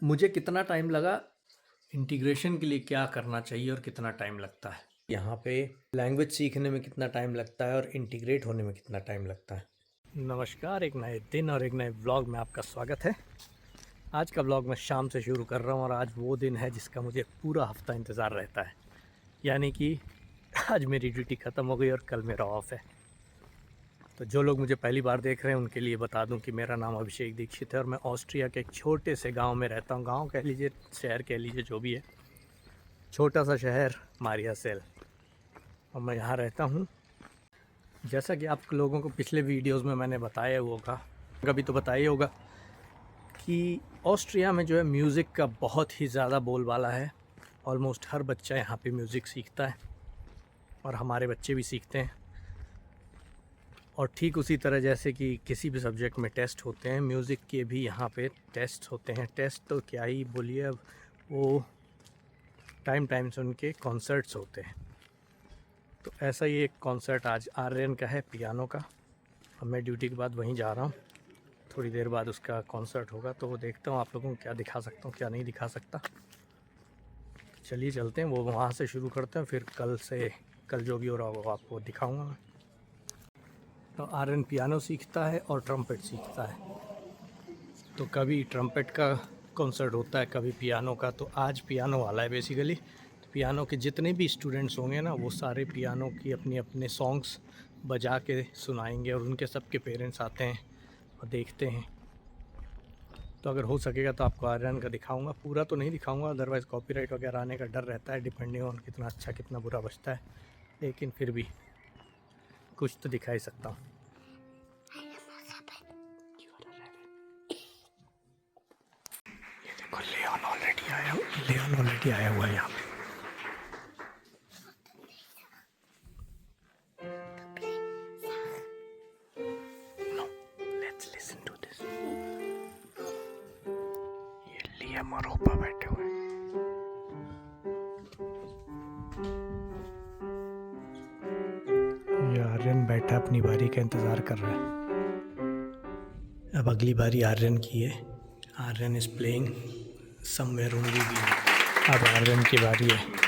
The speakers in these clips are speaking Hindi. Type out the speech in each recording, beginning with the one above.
मुझे कितना टाइम लगा इंटीग्रेशन के लिए क्या करना चाहिए और कितना टाइम लगता है यहाँ पे लैंग्वेज सीखने में कितना टाइम लगता है और इंटीग्रेट होने में कितना टाइम लगता है। नमस्कार, एक नए दिन और एक नए व्लॉग में आपका स्वागत है। आज का व्लॉग मैं शाम से शुरू कर रहा हूँ और आज वो दिन है जिसका मुझे पूरा हफ्ता इंतज़ार रहता है, यानी कि आज मेरी ड्यूटी ख़त्म हो गई और कल मेरा ऑफ है। तो जो लोग मुझे पहली बार देख रहे हैं उनके लिए बता दूं कि मेरा नाम अभिषेक दीक्षित है और मैं ऑस्ट्रिया के एक छोटे से गांव में रहता हूं। गांव कह लीजिए, शहर कह लीजिए, जो भी है, छोटा सा शहर मारियासेल, और मैं यहाँ रहता हूं। जैसा कि आप लोगों को पिछले वीडियोस में मैंने बताया होगा, कभी तो बताया होगा कि ऑस्ट्रिया में जो है म्यूज़िक का बहुत ही ज़्यादा बोलबाला है। ऑलमोस्ट हर बच्चा यहाँ पे म्यूज़िक सीखता है और हमारे बच्चे भी सीखते हैं। और ठीक उसी तरह जैसे कि किसी भी सब्जेक्ट में टेस्ट होते हैं, म्यूज़िक के भी यहाँ पे टेस्ट होते हैं। टेस्ट तो क्या ही बोलिए, अब वो टाइम टाइम से उनके कॉन्सर्ट्स होते हैं। तो ऐसा ही एक कॉन्सर्ट आज आर्यन का है, पियानो का। अब मैं ड्यूटी के बाद वहीं जा रहा हूँ, थोड़ी देर बाद उसका कॉन्सर्ट होगा, तो वो देखता हूँ आप लोगों को क्या दिखा सकता हूँ क्या नहीं दिखा सकता। चलिए चलते हैं, वो वहाँ से शुरू करते हैं, फिर कल जो भी हो रहा होगा आपको दिखाऊँगा मैं। तो आर्यन पियानो सीखता है और ट्रम्पेट सीखता है। तो कभी ट्रम्पेट का कॉन्सर्ट होता है, कभी पियानो का। तो आज पियानो वाला है बेसिकली। तो पियानो के जितने भी स्टूडेंट्स होंगे ना, वो सारे पियानो की अपने अपने सॉन्ग्स बजा के सुनाएंगे और उनके सबके पेरेंट्स आते हैं और देखते हैं। तो अगर हो सकेगा तो आपको आर्यन का दिखाऊंगा, पूरा तो नहीं दिखाऊंगा, अदरवाइज़ कॉपीराइट वगैरह आने का डर रहता है, डिपेंडिंग ऑन कितना अच्छा कितना बुरा बजता है, लेकिन फिर भी कुछ तो दिखा ही सकता हूँ। लियोन ऑलरेडी आया हुआ है यहाँ पे। No, let's listen to this. ये लियम और ओपा बैठे हुए हैं। ये आर्यन बैठा अपनी बारी का इंतज़ार कर रहा है। अब अगली बारी आर्यन की है। Aryan is playing somewhere only we. अब आर्यन की बारी है।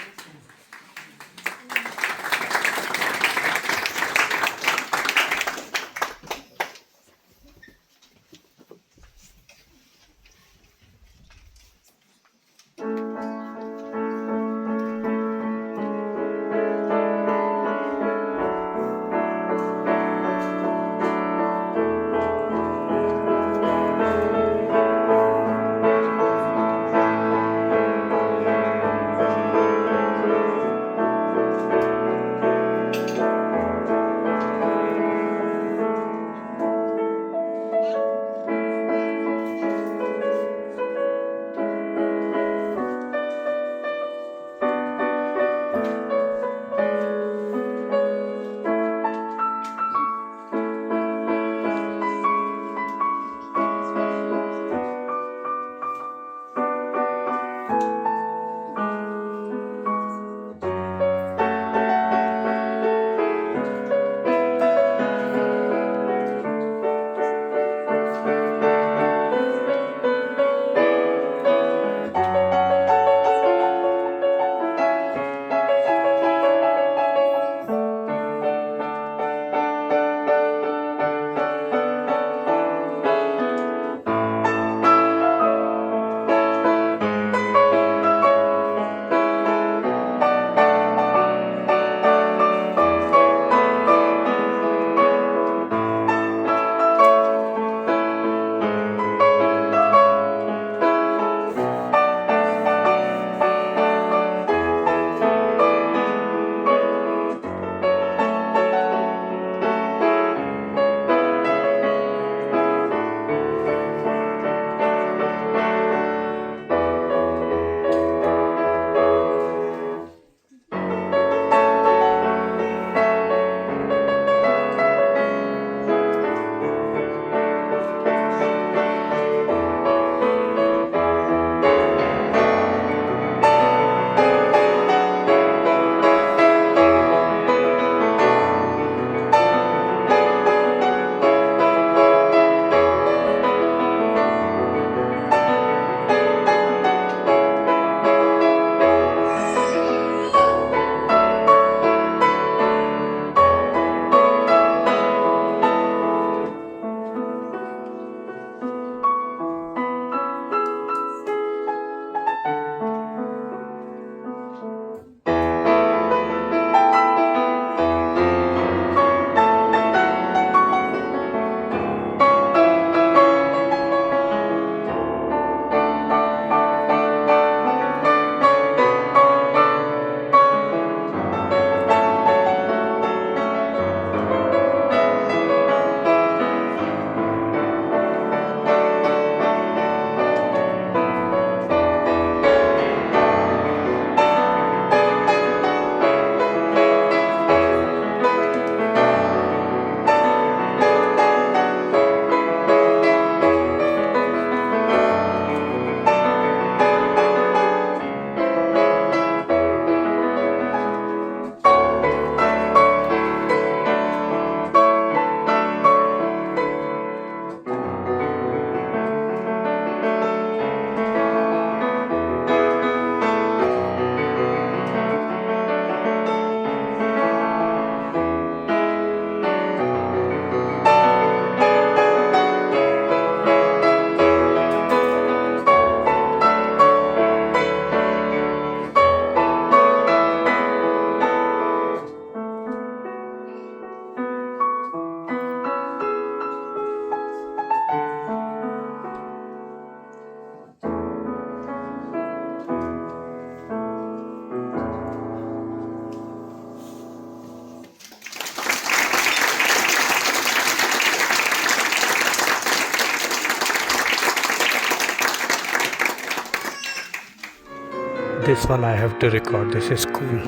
This one I have to record. This is cool.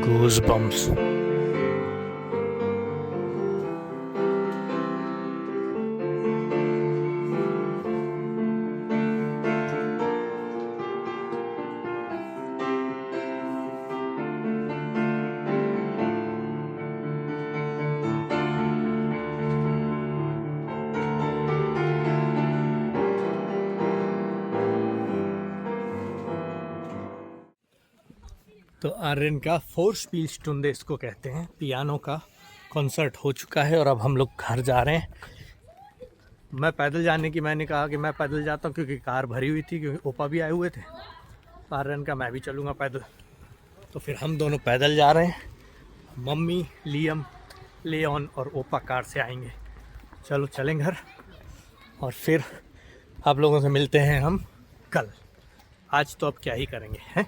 Goosebumps. तो आर्यन का 4 स्पीलस्टुंडे इसको कहते हैं, पियानो का कॉन्सर्ट हो चुका है और अब हम लोग घर जा रहे हैं। मैं पैदल जाने की मैंने कहा कि मैं पैदल जाता हूँ क्योंकि कार भरी हुई थी, क्योंकि ओपा भी आए हुए थे। आर्यन का मैं भी चलूँगा पैदल, तो फिर हम दोनों पैदल जा रहे हैं। मम्मी, लियम, लेऑन और ओपा कार से आएंगे। चलो चलें घर और फिर आप लोगों से मिलते हैं हम कल। आज तो अब क्या ही करेंगे हैं।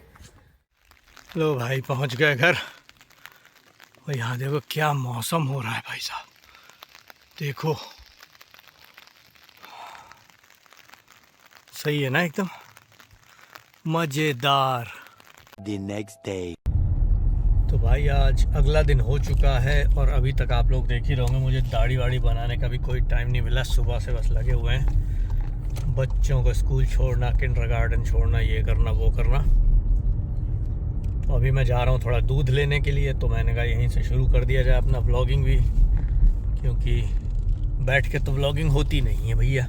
लो भाई पहुंच गए घर और यहाँ देखो क्या मौसम हो रहा है भाई साहब, देखो सही है ना, एकदम मजेदार। The next day. तो भाई आज अगला दिन हो चुका है और अभी तक आप लोग देख ही रहोगे मुझे दाढ़ी वाड़ी बनाने का भी कोई टाइम नहीं मिला। सुबह से बस लगे हुए हैं, बच्चों को स्कूल छोड़ना, किंडरगार्टन छोड़ना, ये करना वो करना। तो अभी मैं जा रहा हूँ थोड़ा दूध लेने के लिए, तो मैंने कहा यहीं से शुरू कर दिया जाए अपना व्लॉगिंग भी, क्योंकि बैठ के तो व्लॉगिंग होती नहीं है भैया,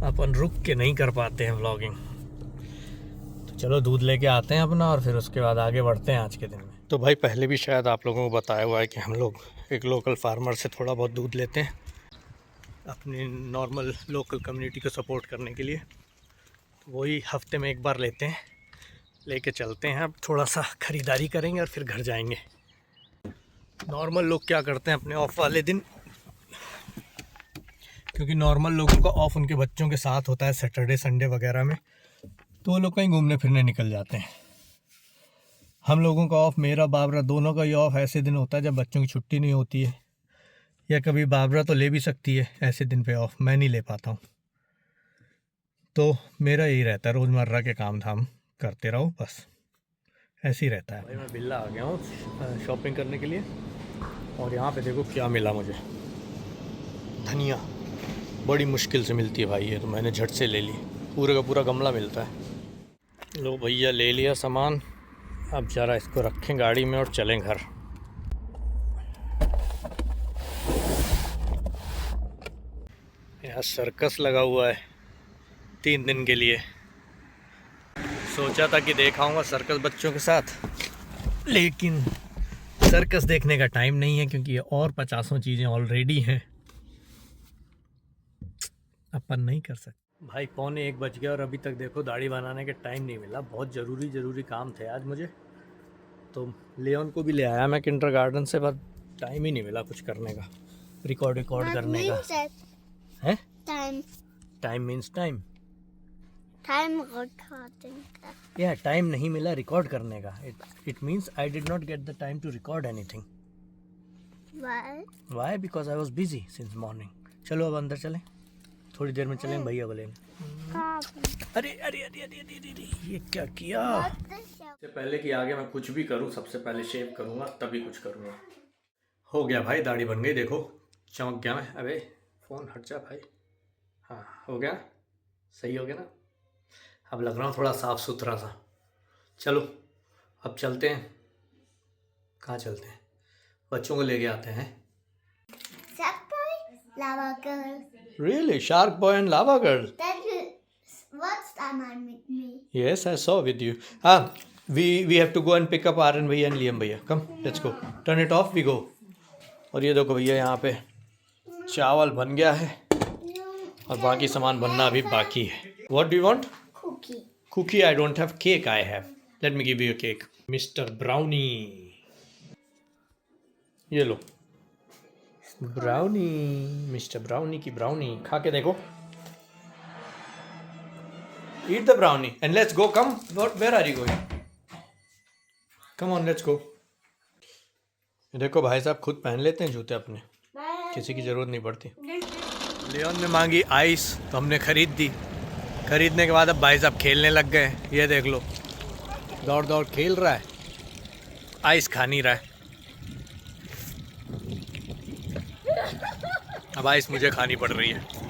अपन रुक के नहीं कर पाते हैं व्लॉगिंग। तो चलो दूध लेके आते हैं अपना और फिर उसके बाद आगे बढ़ते हैं आज के दिन में। तो भाई पहले भी शायद आप लोगों को बताया हुआ है कि हम लोग एक लोकल फार्मर से थोड़ा बहुत दूध लेते हैं अपनी नॉर्मल लोकल कम्युनिटी को सपोर्ट करने के लिए। तो वही हफ्ते में एक बार लेते हैं, लेके चलते हैं। अब थोड़ा सा ख़रीदारी करेंगे और फिर घर जाएंगे। नॉर्मल लोग क्या करते हैं अपने ऑफ वाले दिन, क्योंकि नॉर्मल लोगों का ऑफ उनके बच्चों के साथ होता है सैटरडे संडे वगैरह में, तो वो लोग कहीं घूमने फिरने निकल जाते हैं। हम लोगों का ऑफ, मेरा बाबरा दोनों का ही ऑफ ऐसे दिन होता है जब बच्चों की छुट्टी नहीं होती है, या कभी बाबरा तो ले भी सकती है ऐसे दिन पे ऑफ, मैं नहीं ले पाता हूँ। तो मेरा यही रहता है, रोज़मर्रा के काम धाम करते रहो, बस ऐसे ही रहता है। भाई मैं बिल्ला आ गया हूँ शॉपिंग करने के लिए और यहाँ पे देखो क्या मिला मुझे, धनिया बड़ी मुश्किल से मिलती है भाई, ये तो मैंने झट से ले ली, पूरे का पूरा गमला मिलता है। लो भैया ले लिया सामान, अब ज़रा इसको रखें गाड़ी में और चलें घर। यहाँ सर्कस लगा हुआ है 3 दिन के लिए। सोचा था कि देखाऊंगा सर्कस बच्चों के साथ, लेकिन सर्कस देखने का टाइम नहीं है क्योंकि ये और 50 चीज़ें ऑलरेडी हैं, अपन नहीं कर सकते। भाई 1:45 बज गया और अभी तक देखो दाढ़ी बनाने के टाइम नहीं मिला। बहुत ज़रूरी काम थे आज मुझे, तो लेऑन को भी ले आया मैं किंडरगार्टन से, पर टाइम ही नहीं मिला कुछ करने का, रिकॉर्ड करने का। है टाइम मीन्स टाइम recording का। या टाइम नहीं मिला रिकॉर्ड करने का। It means I did not get the time to record anything. Why? Because I was busy since morning. चलो अब अंदर चलें, थोड़ी देर में चलें भैया को लेने। अरे अरे अरे अरे अरे अरे ये क्या किया। इससे पहले कि आगे मैं कुछ भी करूं, सबसे पहले शेव करूंगा, तभी कुछ करूंगा। हो गया भाई, दाढ़ी बन गई, देखो चमक गया मैं। अबे फ़ोन हट जा भाई। हाँ हो गया, सही हो गया ना। अब लग रहा हूँ थोड़ा साफ़ सुथरा सा। चलो अब चलते हैं। कहाँ चलते हैं? बच्चों को लेके आते हैं। Shark boy, lava girl. Really? Shark boy and lava girl? Then you watched Aman with me. Yes, I saw with you. We have to go and pick up Aryan भैया and Liam भैया. Come, let's go. Turn it off, we go. और ये देखो भैया यहाँ पे चावल बन गया है और बाकी सामान बनना अभी बाकी है। What do you want? Cookie. Cookie? I don't have cake. I have. Let me give you a cake. Mr. Brownie. ये लो ब्राउनी, मिस्टर ब्राउनी की ब्राउनी खा के देखो। Eat the brownie and let's go. Come. Where are you going? Come on let's go. देखो भाई साहब खुद पहन लेते हैं जूते अपने, किसी की ज़रूरत नहीं पड़ती। लियोन ने मांगी आइस तो हमने ख़रीद दी। खरीदने के बाद अब भाई साहब खेलने लग गए। ये देख लो, दौड़ दौड़ खेल रहा है, आइस खा नहीं रहा है। अब आइस मुझे खानी पड़ रही है।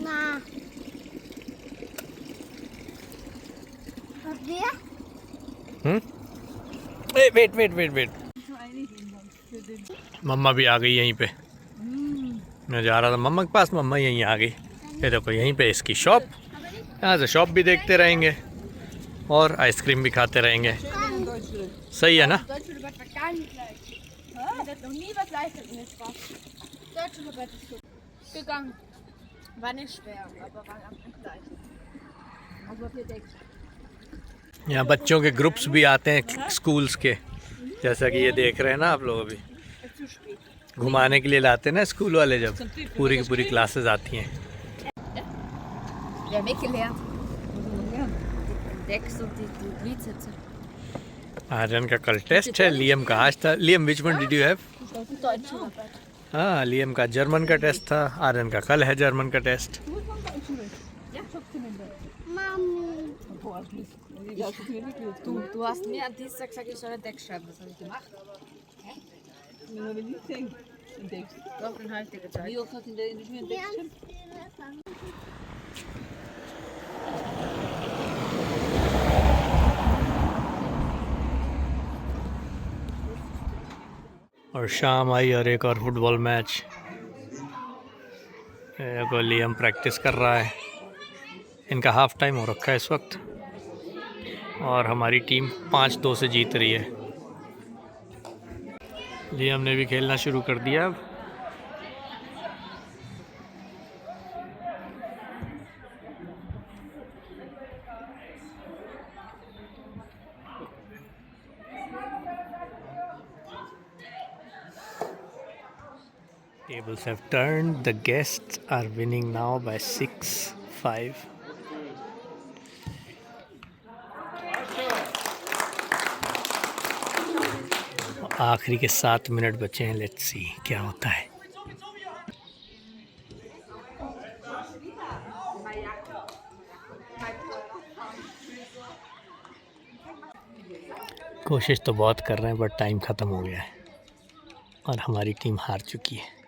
Nah. Dia? Wait wait wait wait, मम्मा भी आ गई यहीं पे। मैं जा रहा था मम्मा के पास, मम्मा यहीं आ गई। ये देखो यहीं पे इसकी शॉप, यहाँ से शॉप भी देखते रहेंगे और आइसक्रीम भी खाते रहेंगे। सही है ना? यहाँ बच्चों के ग्रुप्स भी आते हैं स्कूल्स के, जैसा कि ये देख रहे हैं ना आप लोग। अभी घुमाने के लिए लाते हैं ना स्कूल वाले, जब पूरी की पूरी क्लासेस आती हैं। आर्यन का कल टेस्ट है, लियम का आज था। Liam which one did you have? हाँ, लियम का जर्मन का टेस्ट था, आर्यन का कल है जर्मन का test. Du hast mir am Dienstag gesagt, ich soll einen Text schreiben. Was habe ich gemacht? Hä? Den habe ich nicht gesehen. Den Text. Doch, den habe ich dir gezeigt. Wie oft hat der nicht mehr einen Text geschrieben? और शाम आई और एक और फुटबॉल मैच। को लियम प्रैक्टिस कर रहा है। इनका हाफ टाइम हो रखा है इस वक्त और हमारी टीम 5-2 से जीत रही है। लियम ने भी खेलना शुरू कर दिया अब। Tables have turned. The guests are winning now by 6-5. आखिरी के 7 मिनट बचे हैं। लेट्स सी क्या होता है। कोशिश तो बहुत कर रहे हैं बट टाइम ख़त्म हो गया है और हमारी टीम हार चुकी है।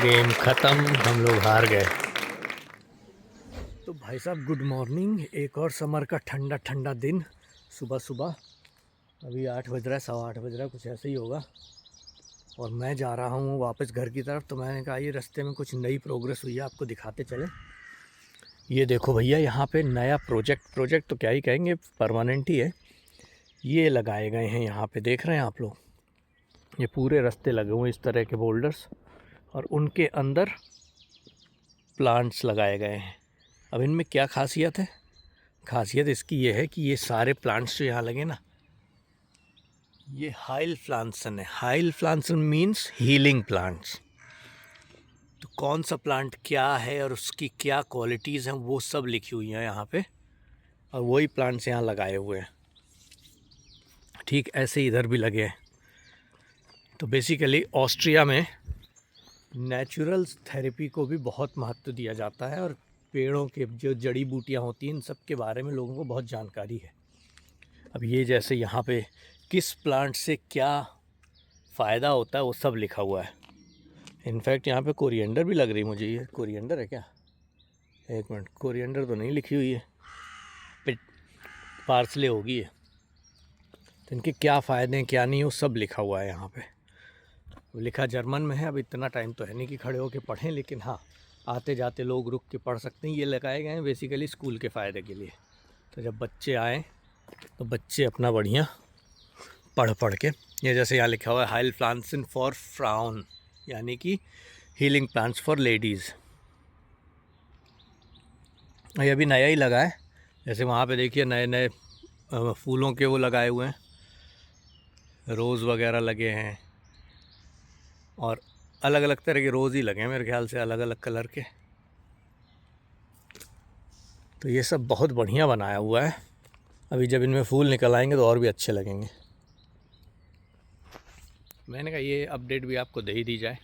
गेम ख़त्म, हम लोग हार गए। तो भाई साहब गुड मॉर्निंग। एक और समर का ठंडा ठंडा दिन, सुबह सुबह। अभी 8 बज रहा है, 8:15 बज रहा है, कुछ ऐसे ही होगा। और मैं जा रहा हूँ वापस घर की तरफ। तो मैंने कहा ये रास्ते में कुछ नई प्रोग्रेस हुई है, आपको दिखाते चले। ये देखो भैया, यहाँ पे नया प्रोजेक्ट तो क्या ही कहेंगे, परमानेंट ही है। ये लगाए गए हैं यहाँ पे, देख रहे हैं आप लोग। ये पूरे रास्ते लगे हुए इस तरह के बोल्डर्स और उनके अंदर प्लांट्स लगाए गए हैं। अब इनमें क्या खासियत है? खासियत इसकी ये है कि ये सारे प्लांट्स जो यहाँ लगे ना, ये हाइल फ्लांसन है। हाइल फ्लांसन मीन्स हीलिंग प्लांट्स। तो कौन सा प्लांट क्या है और उसकी क्या क्वालिटीज़ हैं वो सब लिखी हुई हैं यहाँ पे, और वही प्लांट्स यहाँ लगाए हुए हैं। ठीक ऐसे इधर भी लगे हैं। तो बेसिकली ऑस्ट्रिया में नेचुरल थेरेपी को भी बहुत महत्व दिया जाता है और पेड़ों के जो जड़ी बूटियाँ होती हैं इन सब के बारे में लोगों को बहुत जानकारी है। अब ये जैसे यहाँ पे किस प्लांट से क्या फ़ायदा होता है वो सब लिखा हुआ है। इनफैक्ट यहाँ पे कोरिएंडर भी लग रही मुझे। ये कोरिएंडर है क्या? एक मिनट, कोरिएंडर तो नहीं लिखी हुई है, पार्सले होगी ये। तो इनके क्या फ़ायदे हैं क्या नहीं वो सब लिखा हुआ है यहाँ पे। लिखा जर्मन में है। अब इतना टाइम तो है नहीं कि खड़े होके पढ़ें, लेकिन हाँ आते जाते लोग रुक के पढ़ सकते हैं। ये लगाए गए हैं बेसिकली स्कूल के फ़ायदे के लिए। तो जब बच्चे आएँ तो बच्चे अपना बढ़िया पढ़ के, ये जैसे यहाँ लिखा हुआ है हाइल फ्लांसन फॉर फ्राउन, यानी कि हीलिंग प्लांट्स फॉर लेडीज़। ये अभी नया ही लगा है। जैसे वहाँ पे देखिए नए नए फूलों के वो लगाए हुए हैं, रोज़ वगैरह लगे हैं और अलग अलग तरह के रोज़ ही लगे हैं मेरे ख्याल से, अलग अलग कलर के। तो ये सब बहुत बढ़िया बनाया हुआ है। अभी जब इनमें फूल निकल आएंगे तो और भी अच्छे लगेंगे। मैंने कहा ये अपडेट भी आपको दे ही दी जाए।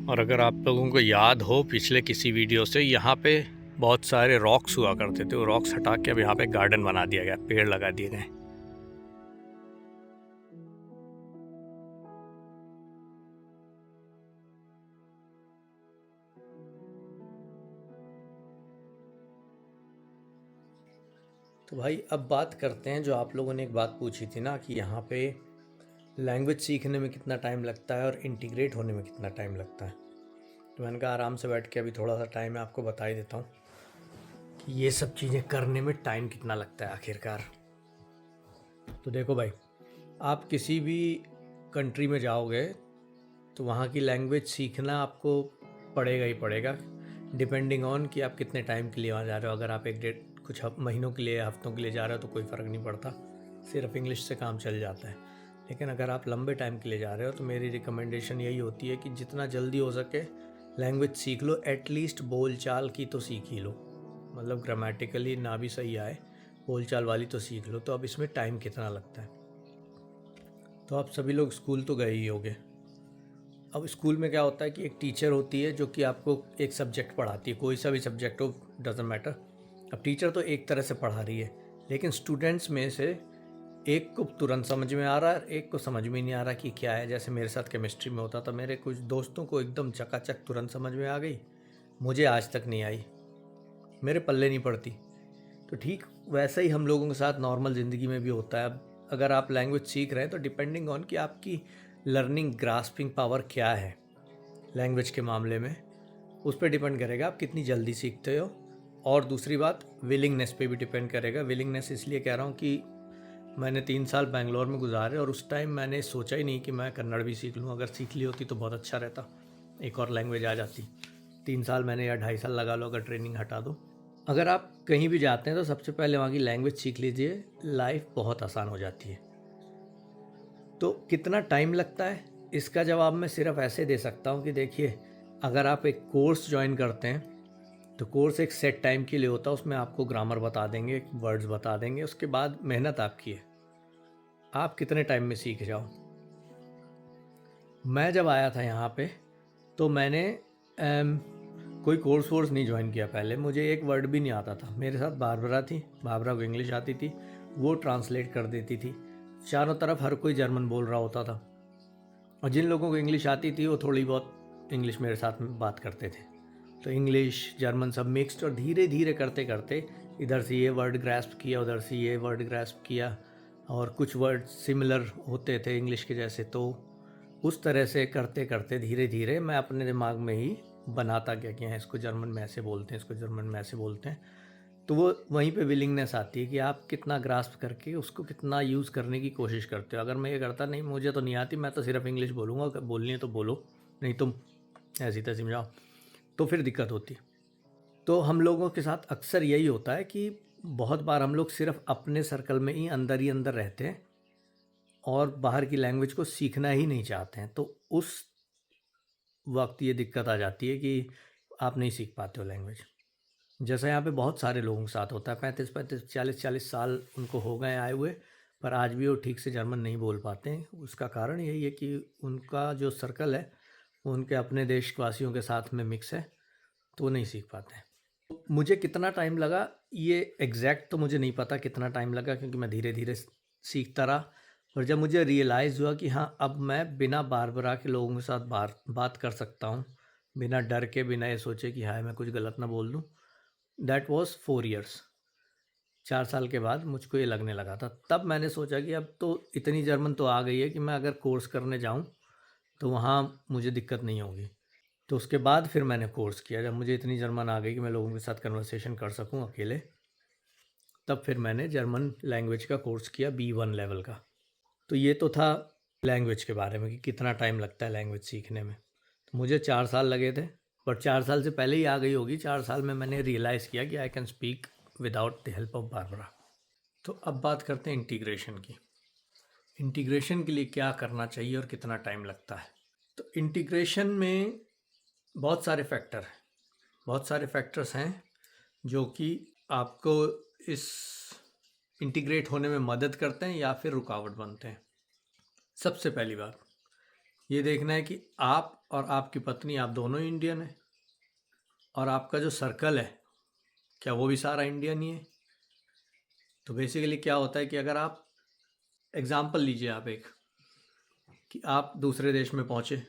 और अगर आप लोगों को याद हो पिछले किसी वीडियो से, यहाँ पे बहुत सारे रॉक्स हुआ करते थे, वो रॉक्स हटा के अब यहाँ पे गार्डन बना दिया गया, पेड़ लगा दिए गए। तो भाई अब बात करते हैं, जो आप लोगों ने एक बात पूछी थी ना कि यहाँ पे लैंग्वेज सीखने में कितना टाइम लगता है और इंटीग्रेट होने में कितना टाइम लगता है। तो मैंने कहा आराम से बैठ के अभी थोड़ा सा टाइम है आपको बता ही देता हूँ कि ये सब चीज़ें करने में टाइम कितना लगता है आखिरकार। तो देखो भाई, आप किसी भी कंट्री में जाओगे तो वहाँ की लैंग्वेज सीखना आपको पड़ेगा ही पड़ेगा, डिपेंडिंग ऑन कि आप कितने टाइम के लिए वहाँ जा रहे हो। अगर आप एक डेढ़ कुछ महीनों के लिए, हफ्तों के लिए जा रहे हो तो कोई फ़र्क नहीं पड़ता, सिर्फ इंग्लिश से काम चल जाता है। लेकिन अगर आप लंबे टाइम के लिए जा रहे हो तो मेरी रिकमेंडेशन यही होती है कि जितना जल्दी हो सके लैंग्वेज सीख लो। एटलीस्ट बोल चाल की तो सीख ही लो, मतलब ग्रामेटिकली ना भी सही आए, बोल चाल वाली तो सीख लो। तो अब इसमें टाइम कितना लगता है, तो आप सभी लोग स्कूल तो गए ही होंगे। अब स्कूल में क्या होता है कि एक टीचर होती है जो कि आपको एक सब्जेक्ट पढ़ाती है, कोई सा भी सब्जेक्ट हो, डजेंट मैटर। अब टीचर तो एक तरह से पढ़ा रही है, लेकिन स्टूडेंट्स में से एक को तुरंत समझ में आ रहा है, एक को समझ में नहीं आ रहा कि क्या है। जैसे मेरे साथ केमिस्ट्री में होता था, मेरे कुछ दोस्तों को एकदम चकाचक तुरंत समझ में आ गई, मुझे आज तक नहीं आई, मेरे पल्ले नहीं पड़ती। तो ठीक वैसा ही हम लोगों के साथ नॉर्मल ज़िंदगी में भी होता है। अब अगर आप लैंग्वेज सीख रहे हैं तो डिपेंडिंग ऑन कि आपकी लर्निंग ग्रास्पिंग पावर क्या है लैंग्वेज के मामले में, उस पर डिपेंड करेगा आप कितनी जल्दी सीखते हो। और दूसरी बात विलिंगनेस पे भी डिपेंड करेगा। विलिंगनेस इसलिए कह रहा हूँ कि मैंने 3 साल बेंगलोर में गुजारे और उस टाइम मैंने सोचा ही नहीं कि मैं कन्नड़ भी सीख लूँ। अगर सीख ली होती तो बहुत अच्छा रहता, एक और लैंग्वेज आ जाती। 3 साल मैंने, या 2.5 साल लगा लो अगर ट्रेनिंग हटा दो। अगर आप कहीं भी जाते हैं तो सबसे पहले वहाँ की लैंग्वेज सीख लीजिए, लाइफ बहुत आसान हो जाती है। तो कितना टाइम लगता है, इसका जवाब मैं सिर्फ ऐसे दे सकता हूँ कि देखिए, अगर आप एक कोर्स ज्वाइन करते हैं तो कोर्स एक सेट टाइम के लिए होता है, उसमें आपको ग्रामर बता देंगे, वर्ड्स बता देंगे, उसके बाद मेहनत आपकी है, आप कितने टाइम में सीख जाओ। मैं जब आया था यहाँ पे तो मैंने कोई कोर्स वोर्स नहीं ज्वाइन किया पहले, मुझे एक वर्ड भी नहीं आता था। मेरे साथ बारबरा थी, बारबरा को इंग्लिश आती थी, वो ट्रांसलेट कर देती थी। चारों तरफ हर कोई जर्मन बोल रहा होता था, और जिन लोगों को इंग्लिश आती थी वो थोड़ी बहुत इंग्लिश मेरे साथ में बात करते थे। तो इंग्लिश जर्मन सब मिक्स्ड, और धीरे धीरे करते करते इधर से ये वर्ड ग्रैस्प किया, उधर से ये वर्ड ग्रैस्प किया, और कुछ वर्ड सिमिलर होते थे इंग्लिश के जैसे। तो उस तरह से करते करते धीरे धीरे मैं अपने दिमाग में ही बनाता गया कि हाँ, इसको जर्मन में ऐसे बोलते हैं, इसको जर्मन में ऐसे बोलते हैं। तो वो वहीं पे विलिंगनेस आती है कि आप कितना ग्रास्प करके उसको कितना यूज़ करने की कोशिश करते हो। अगर मैं ये करता नहीं, मुझे तो नहीं आती, मैं तो सिर्फ इंग्लिश बोलूँगा, अगर बोलनी है तो बोलो, नहीं तुम ऐसी तैसी में जाओ, तो फिर दिक्कत होती। तो हम लोगों के साथ अक्सर यही होता है कि बहुत बार हम लोग सिर्फ अपने सर्कल में ही अंदर रहते हैं और बाहर की लैंग्वेज को सीखना ही नहीं चाहते हैं। तो उस वक्त ये दिक्कत आ जाती है कि आप नहीं सीख पाते हो लैंग्वेज। जैसा यहाँ पे बहुत सारे लोगों के साथ होता है, 35 40 साल उनको हो गए आए हुए, पर आज भी वो ठीक से जर्मन नहीं बोल पाते हैं। उसका कारण यही है कि उनका जो सर्कल है वो उनके अपने देशवासियों के साथ में मिक्स है, तो वो नहीं सीख पाते हैं। मुझे कितना टाइम लगा ये एग्जैक्ट तो मुझे नहीं पता कितना टाइम लगा, क्योंकि मैं धीरे धीरे सीखता रहा। और जब मुझे रियलाइज़ हुआ कि हाँ, अब मैं बिना बारबरा के लोगों के साथ बात कर सकता हूँ, बिना डर के, बिना ये सोचे कि हाय मैं कुछ गलत ना बोल दूँ, दैट वॉज 4 ईयर्स। 4 साल के बाद मुझको ये लगने लगा था। तब मैंने सोचा कि अब तो इतनी जर्मन तो आ गई है कि मैं अगर कोर्स करने जाऊँ तो वहाँ मुझे दिक्कत नहीं होगी। तो उसके बाद फिर मैंने कोर्स किया, जब मुझे इतनी जर्मन आ गई कि मैं लोगों के साथ कन्वर्सेशन कर सकूं अकेले, तब फिर मैंने जर्मन लैंग्वेज का कोर्स किया, B1 लेवल का। तो ये तो था लैंग्वेज के बारे में कि कितना टाइम लगता है लैंग्वेज सीखने में। तो मुझे 4 साल लगे थे, पर 4 साल से पहले ही आ गई होगी। 4 साल में मैंने रियलाइज़ किया कि I can speak without the help of Barbara. तो अब बात करते हैं इंटीग्रेशन की। इंटीग्रेशन के लिए क्या करना चाहिए और कितना टाइम लगता है। तो इंटीग्रेशन में बहुत सारे फैक्टर्स हैं जो कि आपको इस इंटीग्रेट होने में मदद करते हैं या फिर रुकावट बनते हैं। सबसे पहली बात ये देखना है कि आप और आपकी पत्नी, आप दोनों इंडियन हैं, और आपका जो सर्कल है क्या वो भी सारा इंडियन ही है। तो बेसिकली क्या होता है कि अगर आप एग्ज़ाम्पल लीजिए, आप एक कि आप दूसरे देश में पहुँचे,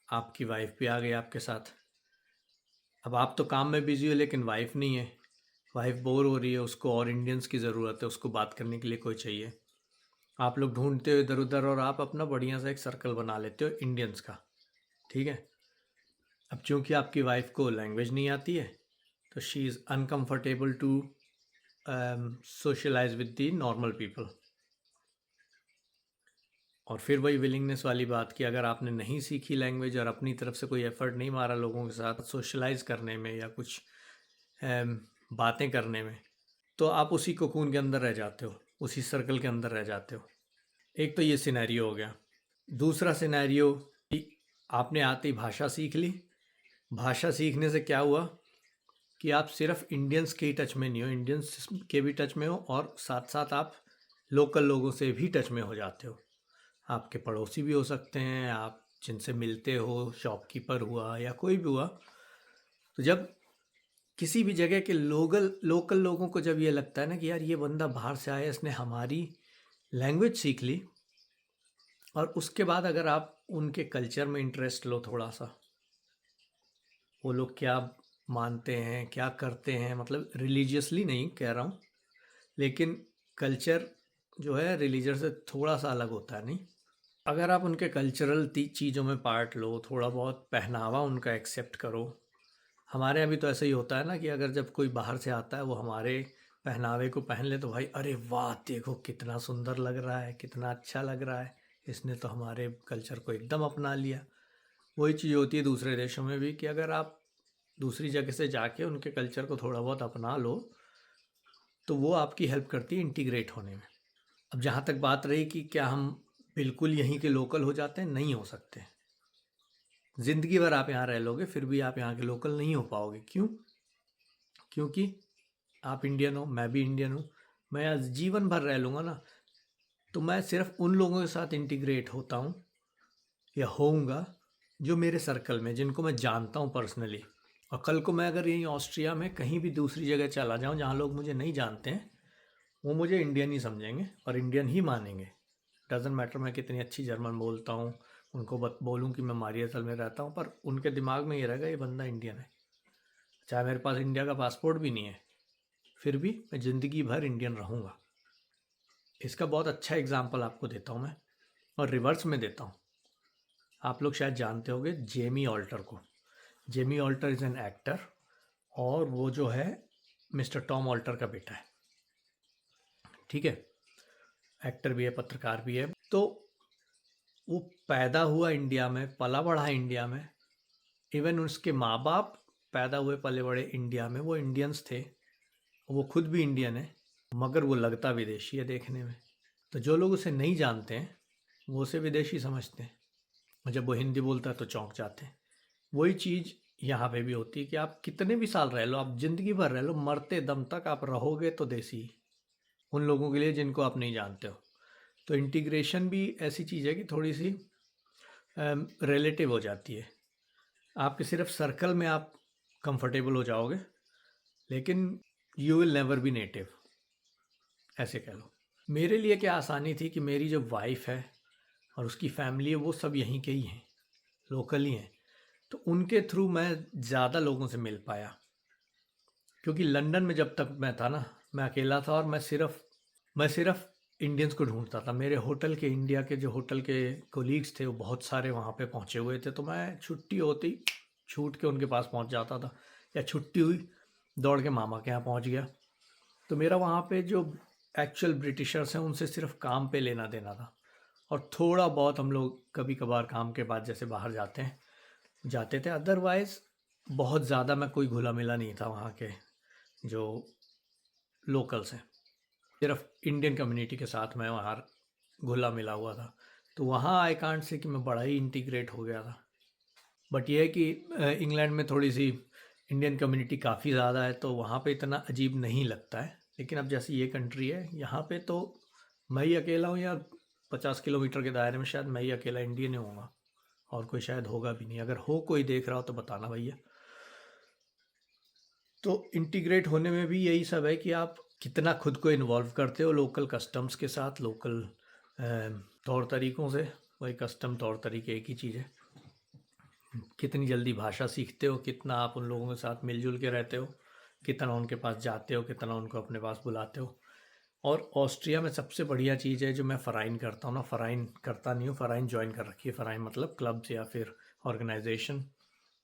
आपकी वाइफ भी आ गई आपके साथ। अब आप तो काम में बिज़ी हो लेकिन वाइफ नहीं है, वाइफ बोर हो रही है, उसको और इंडियंस की ज़रूरत है, उसको बात करने के लिए कोई चाहिए। आप लोग ढूंढते हो इधर उधर और आप अपना बढ़िया सा एक सर्कल बना लेते हो इंडियंस का, ठीक है। अब चूंकि आपकी वाइफ को लैंग्वेज नहीं आती है तो she is uncomfortable to socialise with the normal people. और फिर वही विलिंगनेस वाली बात कि अगर आपने नहीं सीखी लैंग्वेज और अपनी तरफ से कोई एफर्ट नहीं मारा लोगों के साथ सोशलाइज करने में या कुछ बातें करने में, तो आप उसी कोकून के अंदर रह जाते हो, उसी सर्कल के अंदर रह जाते हो। एक तो ये सिनेरियो हो गया। दूसरा सिनेरियो कि आपने आते ही भाषा सीख ली। भाषा सीखने से क्या हुआ कि आप सिर्फ इंडियंस के ही टच में नहीं हो, इंडियंस के भी टच में हो और साथ साथ आप लोकल लोगों से भी टच में हो जाते हो। आपके पड़ोसी भी हो सकते हैं, आप जिनसे मिलते हो, शॉपकीपर हुआ या कोई भी हुआ। तो जब किसी भी जगह के लोकल लोगों को जब ये लगता है ना कि यार ये बंदा बाहर से आया, इसने हमारी लैंग्वेज सीख ली, और उसके बाद अगर आप उनके कल्चर में इंटरेस्ट लो थोड़ा सा, वो लोग क्या मानते हैं, क्या करते हैं, मतलब रिलीजियसली नहीं कह रहा हूँ, लेकिन कल्चर जो है रिलीजन से थोड़ा सा अलग होता है, नहीं। अगर आप उनके कल्चरल चीज़ों में पार्ट लो, थोड़ा बहुत पहनावा उनका एक्सेप्ट करो। हमारे यहाँ भी तो ऐसा ही होता है ना कि अगर जब कोई बाहर से आता है वो हमारे पहनावे को पहन ले तो भाई अरे वाह देखो कितना सुंदर लग रहा है, कितना अच्छा लग रहा है, इसने तो हमारे कल्चर को एकदम अपना लिया। वही चीज़ होती है दूसरे देशों में भी कि अगर आप दूसरी जगह से जाके उनके कल्चर को थोड़ा बहुत अपना लो तो वो आपकी हेल्प करती है इंटीग्रेट होने में। अब जहाँ तक बात रही कि क्या हम बिल्कुल यहीं के लोकल हो जाते हैं, नहीं हो सकते। ज़िंदगी भर आप यहाँ रह लोगे फिर भी आप यहाँ के लोकल नहीं हो पाओगे। क्यों? क्योंकि आप इंडियन हो, मैं भी इंडियन हूँ। मैं आज जीवन भर रह लूँगा ना तो मैं सिर्फ उन लोगों के साथ इंटीग्रेट होता हूँ या होऊंगा जो मेरे सर्कल में, जिनको मैं जानता हूँ पर्सनली। और कल को मैं अगर यहीं ऑस्ट्रिया में कहीं भी दूसरी जगह चला जाऊँ जहाँ लोग मुझे नहीं जानते हैं, वो मुझे इंडियन ही समझेंगे और इंडियन ही मानेंगे। डजेंट मैटर मैं कितनी अच्छी जर्मन बोलता हूँ, उनको बोलूँ कि मैं मारियातल में रहता हूँ, पर उनके दिमाग में ये रहेगा ये बंदा इंडियन है। चाहे मेरे पास इंडिया का पासपोर्ट भी नहीं है फिर भी मैं ज़िंदगी भर इंडियन रहूँगा। इसका बहुत अच्छा एग्जाम्पल आपको देता हूँ मैं, और रिवर्स में देता हूँ। आप लोग शायद जानते होंगे जेमी ऑल्टर को। Jamie Alter is an actor और वो जो है मिस्टर टॉम ऑल्टर का बेटा है, ठीक है। एक्टर भी है, पत्रकार भी है। तो वो पैदा हुआ इंडिया में, पला बढ़ा इंडिया में। इवन उसके माँ बाप पैदा हुए पले बड़े इंडिया में, वो इंडियंस थे, वो खुद भी इंडियन है, मगर वो लगता विदेशी है देखने में। तो जो लोग उसे नहीं जानते हैं वो उसे विदेशी समझते हैं, और जब वो हिंदी बोलता है तो चौंक जाते हैं। वही चीज़ यहाँ पे भी होती है कि आप कितने भी साल रह लो, आप ज़िंदगी भर रह लो, मरते दम तक आप रहोगे तो देसी, उन लोगों के लिए जिनको आप नहीं जानते हो। तो इंटीग्रेशन भी ऐसी चीज़ है कि थोड़ी सी रिलेटिव हो जाती है। आपके सिर्फ सर्कल में आप कंफर्टेबल हो जाओगे लेकिन you will never be native, ऐसे कह लो। मेरे लिए क्या आसानी थी कि मेरी जो वाइफ है और उसकी फैमिली है वो सब यहीं के ही हैं, लोकल ही हैं। तो उनके थ्रू मैं ज़्यादा लोगों से मिल पाया, क्योंकि लंदन में जब तक मैं था ना, मैं अकेला था और मैं सिर्फ इंडियंस को ढूंढता था। मेरे होटल के, इंडिया के जो होटल के कोलीग्स थे वो बहुत सारे वहाँ पे पहुँचे हुए थे, तो मैं छुट्टी होती छूट के उनके पास पहुँच जाता था, या छुट्टी हुई दौड़ के मामा के यहाँ पहुँच गया। तो मेरा वहाँ पे जो एक्चुअल ब्रिटिशर्स हैं उनसे सिर्फ काम पे लेना देना था, और थोड़ा बहुत हम लोग कभी कभार काम के बाद जैसे बाहर जाते थे। अदरवाइज़ बहुत ज़्यादा मैं कोई घुला मिला नहीं था वहाँ के जो लोकल्स हैं। सिर्फ इंडियन कम्युनिटी के साथ मैं वहाँ घुला मिला हुआ था। तो वहाँ आई कांट से कि मैं बड़ा ही इंटीग्रेट हो गया था। बट ये है कि इंग्लैंड में थोड़ी सी इंडियन कम्युनिटी काफ़ी ज़्यादा है, तो वहाँ पे इतना अजीब नहीं लगता है। लेकिन अब जैसे ये कंट्री है, यहाँ पे तो मैं ही अकेला हूँ, या 50 किलोमीटर के दायरे में शायद मैं ही अकेला इंडियन होऊंगा, और कोई शायद होगा भी नहीं। अगर हो कोई देख रहा हो तो बताना भैया। तो इंटीग्रेट होने में भी यही सब है कि आप कितना खुद को इन्वॉल्व करते हो लोकल कस्टम्स के साथ, लोकल तौर तरीक़ों से। वही कस्टम तौर तरीके एक ही चीज़ है। कितनी जल्दी भाषा सीखते हो, कितना आप उन लोगों के साथ मिलजुल के रहते हो, कितना उनके पास जाते हो, कितना उनको अपने पास बुलाते हो। और ऑस्ट्रिया में सबसे बढ़िया चीज़ है जो मैं फ़राइन करता हूँ ना, फ़राइन करता नहीं हूँ, फ़राइन ज्वाइन कर रखी है। फ़राइन मतलब क्लब्स या फिर ऑर्गेनाइजेशन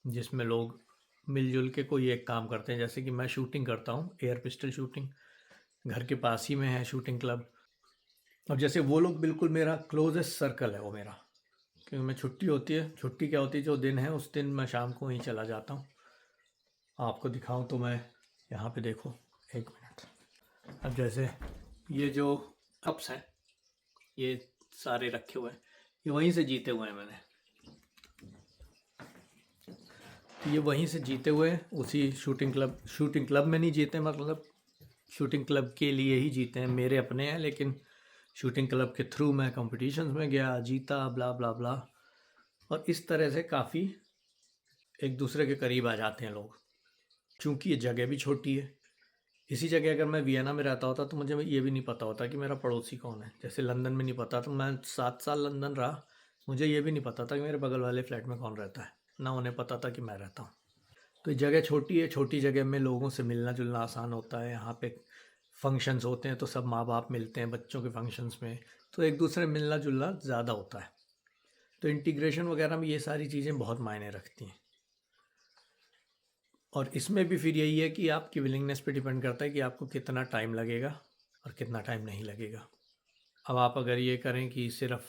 जिसमें लोग मिलजुल के कोई एक काम करते हैं। जैसे कि मैं शूटिंग करता हूँ, एयर पिस्टल शूटिंग, घर के पास ही में है शूटिंग क्लब। और जैसे वो लोग बिल्कुल मेरा क्लोजेस्ट सर्कल है वो मेरा, क्योंकि मैं छुट्टी होती है, छुट्टी क्या होती है, जो दिन है उस दिन मैं शाम को वहीं चला जाता हूँ। आपको दिखाऊं तो मैं यहाँ पे देखो, एक मिनट। अब जैसे ये जो कप्स हैं, ये सारे रखे हुए हैं, ये वहीं से जीते हुए हैं मैंने। तो ये वहीं से जीते हुए हैं, उसी शूटिंग क्लब में नहीं जीते, मतलब शूटिंग क्लब के लिए ही जीते हैं, मेरे अपने हैं। लेकिन शूटिंग क्लब के थ्रू मैं कॉम्पिटिशन्स में गया, जीता, ब्ला ब्ला ब्ला। और इस तरह से काफ़ी एक दूसरे के करीब आ जाते हैं लोग। चूँकि ये जगह भी छोटी है, इसी जगह अगर मैं वियना में रहता होता तो मुझे ये भी नहीं पता होता कि मेरा पड़ोसी कौन है। जैसे लंदन में नहीं पता, तो मैं 7 साल लंदन रहा, मुझे ये भी नहीं पता था कि मेरे बगल वाले फ्लैट में कौन रहता है, ना उन्हें पता था कि मैं रहता हूँ। तो जगह छोटी है, छोटी जगह में लोगों से मिलना जुलना आसान होता है। यहाँ पे फंक्शंस होते हैं तो सब माँ बाप मिलते हैं बच्चों के फंक्शंस में, तो एक दूसरे मिलना जुलना ज़्यादा होता है। तो इंटीग्रेशन वगैरह में ये सारी चीज़ें बहुत मायने रखती हैं। और इसमें भी फिर यही है कि आपकी विलिंगनेस पे डिपेंड करता है कि आपको कितना टाइम लगेगा और कितना टाइम नहीं लगेगा। अब आप अगर ये करें कि सिर्फ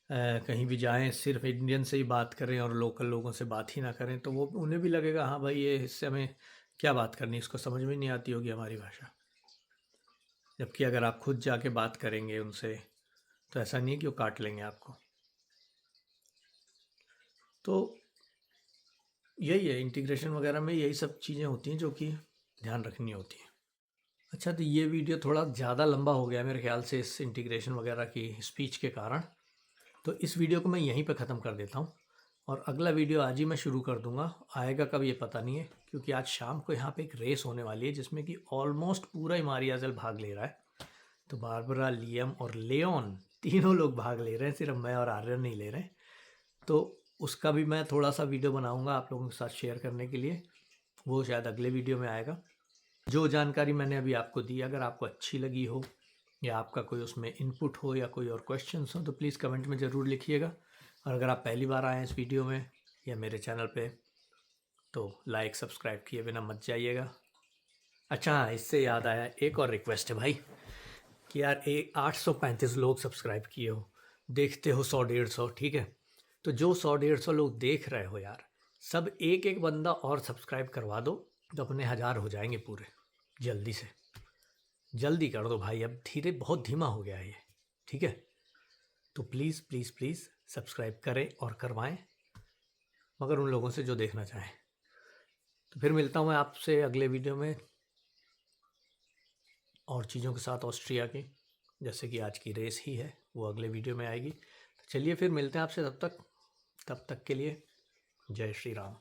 कहीं भी जाएं सिर्फ इंडियन से ही बात करें और लोकल लोगों से बात ही ना करें, तो वो उन्हें भी लगेगा हाँ भाई ये इससे हमें क्या बात करनी, इसको समझ में नहीं आती होगी हमारी भाषा। जबकि अगर आप खुद जाके बात करेंगे उनसे तो ऐसा नहीं है कि वो काट लेंगे आपको। तो यही है, इंटीग्रेशन वगैरह में यही सब चीज़ें होती हैं जो कि ध्यान रखनी होती हैं। अच्छा, तो ये वीडियो थोड़ा ज़्यादा लंबा हो गया मेरे ख्याल से इस इंटीग्रेशन वगैरह की स्पीच के कारण, तो इस वीडियो को मैं यहीं पे ख़त्म कर देता हूँ। और अगला वीडियो आज ही मैं शुरू कर दूँगा, आएगा कब ये पता नहीं है, क्योंकि आज शाम को यहाँ पे एक रेस होने वाली है जिसमें कि ऑलमोस्ट पूरा ही मारियाजल भाग ले रहा है। तो बारबरा, लियम और लेओन तीनों लोग भाग ले रहे हैं, सिर्फ मैं और आर्यन नहीं ले रहे हैं। तो उसका भी मैं थोड़ा सा वीडियो बनाऊँगा आप लोगों के साथ शेयर करने के लिए, वो शायद अगले वीडियो में आएगा। जो जानकारी मैंने अभी आपको दी, अगर आपको अच्छी लगी हो या आपका कोई उसमें इनपुट हो या कोई और क्वेश्चंस हो तो प्लीज़ कमेंट में ज़रूर लिखिएगा। और अगर आप पहली बार आए हैं इस वीडियो में या मेरे चैनल पे, तो लाइक सब्सक्राइब किए बिना मत जाइएगा। अच्छा, इससे याद आया, एक और रिक्वेस्ट है भाई कि यार 835 लोग सब्सक्राइब किए हो, देखते हो 100-150, ठीक है। तो जो 100-150 लोग देख रहे हो यार, सब एक एक बंदा और सब्सक्राइब करवा दो तो अपने 1000 हो जाएंगे पूरे। जल्दी से जल्दी कर दो भाई, अब धीरे बहुत धीमा हो गया है ये, ठीक है। तो प्लीज़ प्लीज़ प्लीज़ सब्सक्राइब करें और करवाएं, मगर उन लोगों से जो देखना चाहें। तो फिर मिलता हूँ मैं आपसे अगले वीडियो में और चीज़ों के साथ ऑस्ट्रिया की, जैसे कि आज की रेस ही है वो अगले वीडियो में आएगी। तो चलिए फिर मिलते हैं आपसे, तब तक के लिए जय श्री राम।